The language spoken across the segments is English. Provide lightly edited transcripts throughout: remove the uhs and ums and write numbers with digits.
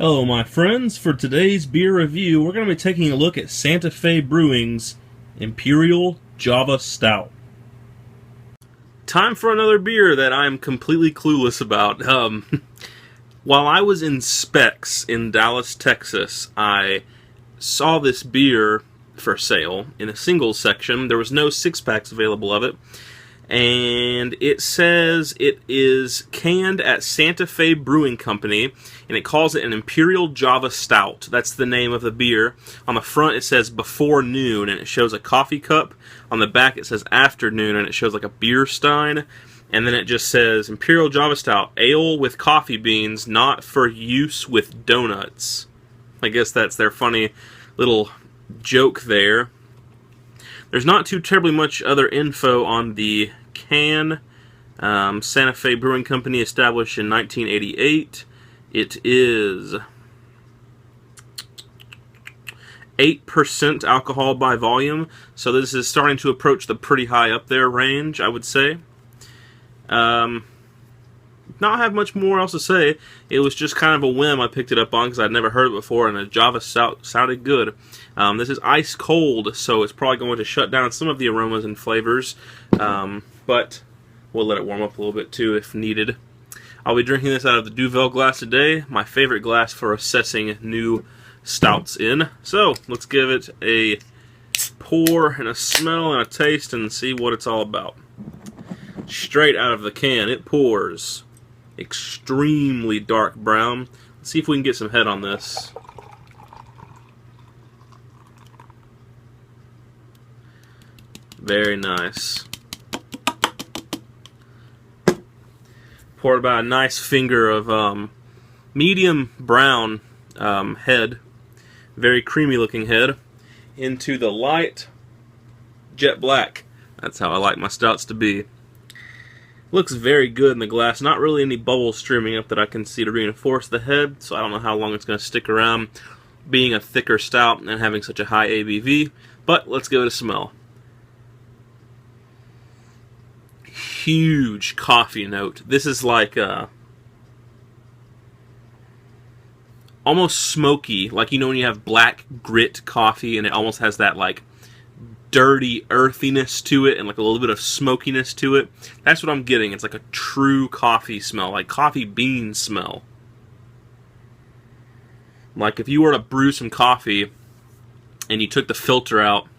Hello, my friends. For today's beer review, we're going to be taking a look at Santa Fe Brewing's Imperial Java Stout. Time for another beer that I'm completely clueless about. While I was in Specs in Dallas, Texas, I saw this beer for sale in a singles section. There was no six-packs available of it. And it says it is canned at Santa Fe Brewing Company, and it calls it an Imperial Java Stout. That's the name of the beer. On the front it says before noon, and it shows a coffee cup. On the back it says afternoon, and it shows like a beer stein. And then it just says Imperial Java Stout, ale with coffee beans, not for use with donuts. I guess that's their funny little joke there. There's not too terribly much other info on the can. Santa Fe Brewing Company, established in 1988. It is 8% alcohol by volume, so this is starting to approach the pretty high up there range, I would say. Not have much more else to say. It was just kind of a whim I picked it up on because I'd never heard it before, and a Java Stout sounded good. This is ice cold, so it's probably going to shut down some of the aromas and flavors, but we'll let it warm up a little bit too if needed. I'll be drinking this out of the Duvel glass today, my favorite glass for assessing new stouts in. So let's give it a pour and a smell and a taste and see what it's all about. Straight out of the can, it pours extremely dark brown. Let's see if we can get some head on this. Very nice. Poured about a nice finger of medium brown head, very creamy looking head, into the light jet black. That's how I like my stouts to be. Looks very good in the glass. Not really any bubbles streaming up that I can see to reinforce the head, so I don't know how long it's going to stick around being a thicker stout and having such a high ABV, but let's give it a smell. Huge coffee note. This is like almost smoky, like you know when you have black grit coffee and it almost has that like dirty earthiness to it and like a little bit of smokiness to it. That's what I'm getting. It's like a true coffee smell, like coffee bean smell. Like if you were to brew some coffee and you took the filter out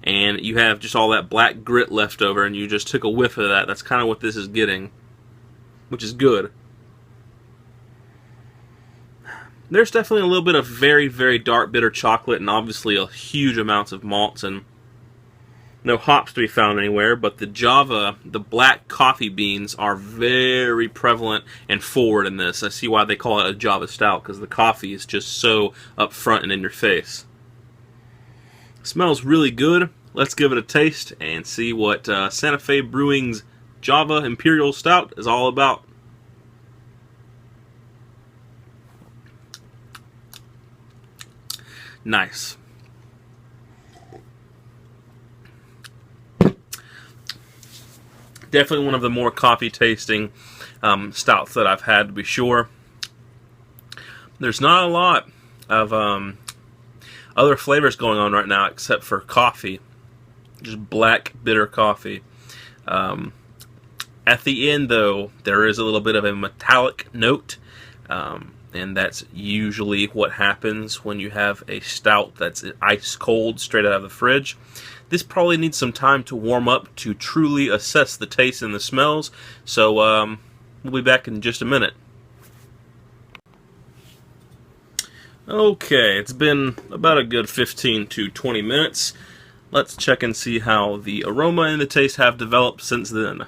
and you have just all that black grit left over and you just took a whiff of that, that's kind of what this is getting, which is good. There's definitely a little bit of very, very dark bitter chocolate and obviously a huge amounts of malts and no hops to be found anywhere, but the Java, the black coffee beans, are very prevalent and forward in this. I see why they call it a Java Stout, because the coffee is just so up front and in your face. Smells really good. Let's give it a taste and see what Santa Fe Brewing's Java Imperial Stout is all about. Nice. Definitely one of the more coffee-tasting stouts that I've had, to be sure. There's not a lot of other flavors going on right now except for coffee. Just black, bitter coffee. At the end, though, there is a little bit of a metallic note, and that's usually what happens when you have a stout that's ice cold straight out of the fridge. This probably needs some time to warm up to truly assess the taste and the smells, so we'll be back in just a minute. Okay, it's been about a good 15 to 20 minutes. Let's check and see how the aroma and the taste have developed since then.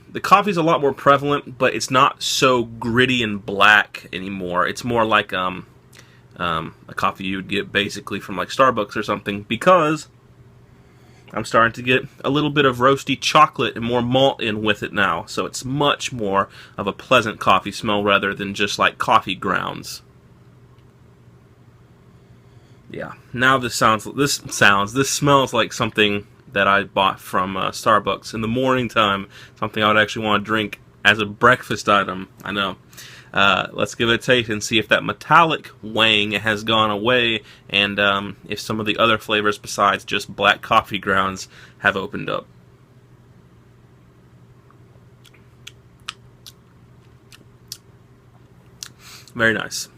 The coffee's a lot more prevalent, but it's not so gritty and black anymore. It's more like a coffee you'd get basically from like Starbucks or something, because I'm starting to get a little bit of roasty chocolate and more malt in with it now, so it's much more of a pleasant coffee smell rather than just like coffee grounds. Yeah, now this smells like something that I bought from Starbucks in the morning time, something I would actually want to drink as a breakfast item. I know. Let's give it a taste and see if that metallic wang has gone away, and if some of the other flavors besides just black coffee grounds have opened up. Very nice.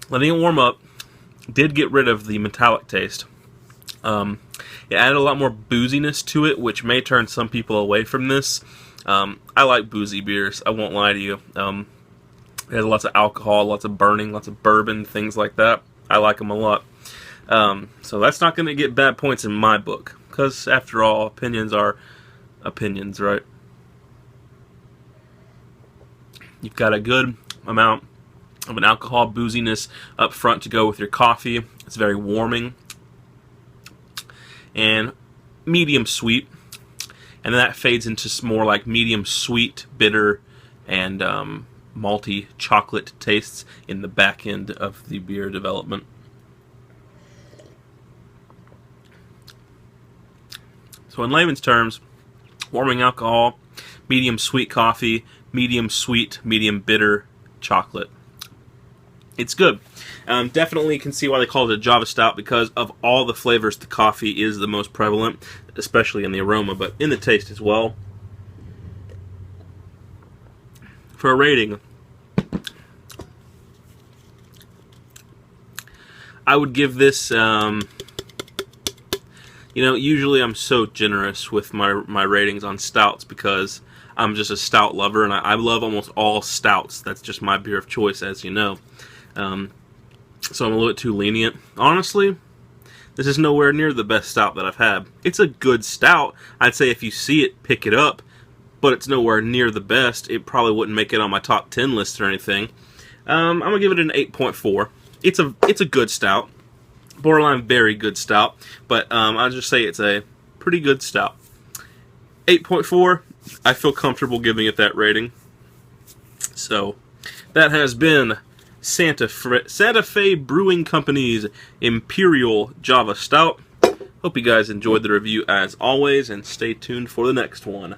Letting it warm up did get rid of the metallic taste. It added a lot more booziness to it, which may turn some people away from this. I like boozy beers, I won't lie to you. It has lots of alcohol, lots of burning, lots of bourbon, things like that. I like them a lot. So that's not going to get bad points in my book, because after all, opinions are opinions, right? You've got a good amount of an alcohol booziness up front to go with your coffee. It's very warming and medium sweet, and then that fades into more like medium sweet, bitter, and malty chocolate tastes in the back end of the beer development. So in layman's terms, warming alcohol, medium sweet coffee, medium sweet, medium bitter chocolate. It's good. Definitely can see why they call it a Java Stout, because of all the flavors, the coffee is the most prevalent, especially in the aroma, but in the taste as well. For a rating, I would give this, usually I'm so generous with my ratings on stouts because I'm just a stout lover, and I love almost all stouts. That's just my beer of choice, as you know. So I'm a little bit too lenient. Honestly, this is nowhere near the best stout that I've had. It's a good stout. I'd say if you see it, pick it up, but it's nowhere near the best. It probably wouldn't make it on my top 10 list or anything. I'm going to give it an 8.4. It's a good stout. Borderline very good stout, but I'll just say it's a pretty good stout. 8.4, I feel comfortable giving it that rating. So, that has been Santa Fe Brewing Company's Imperial Java Stout. Hope you guys enjoyed the review as always, and stay tuned for the next one.